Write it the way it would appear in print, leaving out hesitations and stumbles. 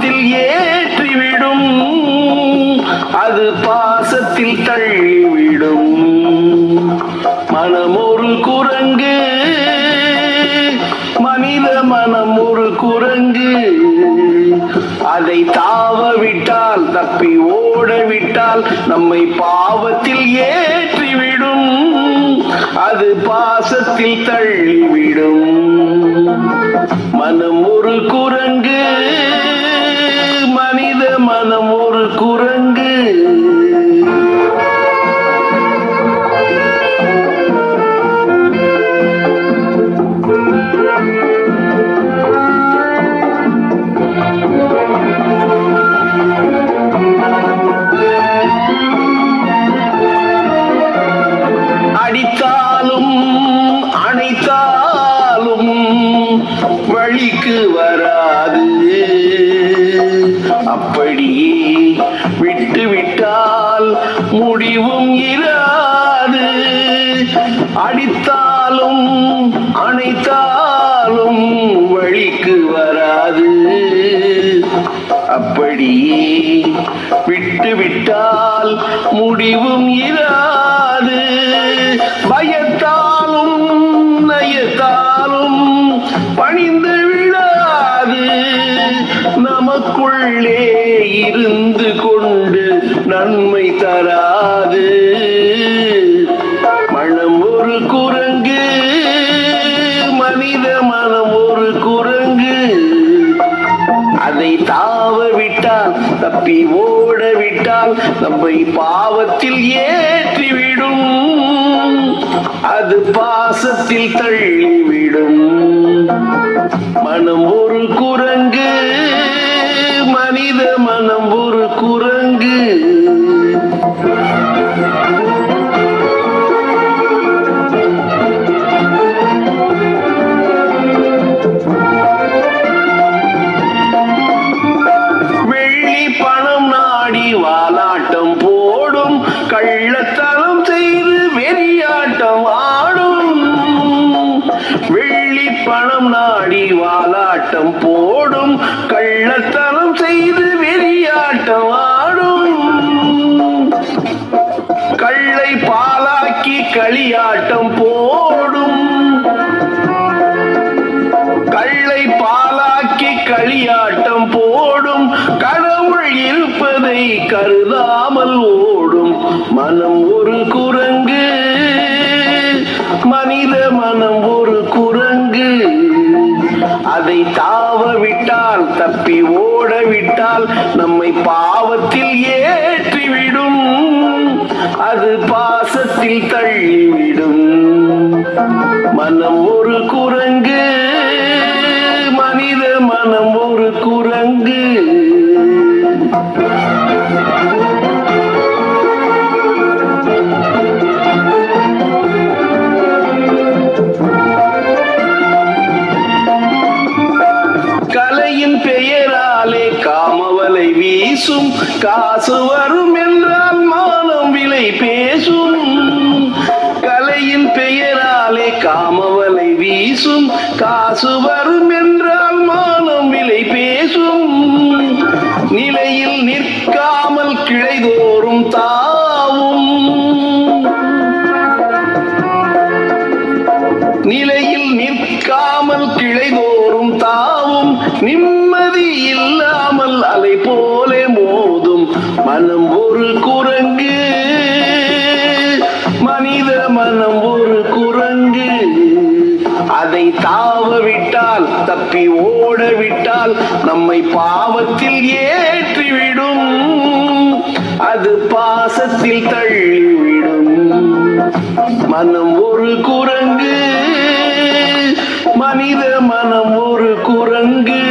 பாவத்தில் ஏற்றிவிடும், அது பாசத்தில் தள்ளிவிடும். மனம் ஒரு குரங்கு, மனித மனம் ஒரு குரங்கு. அதை தாவ விட்டால், தப்பி ஓட விட்டால் நம்மை பாவத்தில் ஏற்றிவிடும், அது பாசத்தில் தள்ளிவிடும். மனம் ஒரு குரங்கு, மனித மனம் ஒரு குரங்கு. அடித்தாலும் அணைத்தாலும் வழிக்கு வராது, அப்படியே விட்டு விட்டால் முடிவும் இராது. அடித்தாலும் அணைத்தாலும் வழிக்கு வராது, அப்படியே விட்டு விட்டால் முடிவும் இராது. பயத்தாலும் நயத்தாலும் பணிந்து விடாது, நமக்குள்ளே இருந்து கொண்டு நன்மை தராது. மனம் ஒரு குரங்கு, மனித மனம் ஒரு குரங்கு. அதை தாவ விட்டால், தப்பி ஓட விட்டால் நம்மை பாவத்தில் ஏற்றிவிடும், அது பாசத்தில் தள்ளிவிடும். மனம் ஒரு குரங்கு, மனித மனம் ஒரு குரங்கு. வெள்ளி பணம் நாடி வாலாட்டம் போடும், கள்ளத்தனம் செய்து வெறியாட்டம் ஆடும். வெள்ளி பணம் நாடி வாலாட்டம் போடும், கள்ளத்தனம் செய்து வெறியாட்டம் ஆடும். கள்ளை பாலாக்கி களியாட்டம் போடும், கள்ளை பாலாக்கி களியாட்டம் போடும். கடவுள் இருப்பதை கருதாமல் ஓடும். மனம் ஒரு குரங்கு, மனித மனம் ஒரு குரங்கு. அதை தாவ விட்டால், தப்பி ஓட விட்டால் நம்மை பாவத்தில் ஏற்றிவிடும், அது பாசத்தில் தள்ளிவிடும். மனம் ஒரு குரங்கு, மனித மனம் ஒரு குரங்கு. கலையின் பெயராலே காமவலை வீசும், காசு வரும் என்றால் மானம் விலை பேசும். கலையின் பெயராலே காமவலை வீசும், காசு வரும் என்றால் மானம் விலை பேசும். நிலையில் நிற்காமல் கிளைதோறும் தாவும், நிலையில் நிற்காமல் கிளைதோறும் தாவும். நிம்மதி இல்லாமல் அலை போலே மோதும். மனம் ஒரு குரங்கு, மனித மனம் ஒரு குரங்கு. அதை தாவ விட்டால், தப்பி ஓட விட்டால் நம்மை பாவத்தில் ஏற்றிவிடும், அது பாசத்தில் தள்ளிவிடும். மனம் ஒரு குரங்கு, மனித மனம் ஒரு குரங்கு.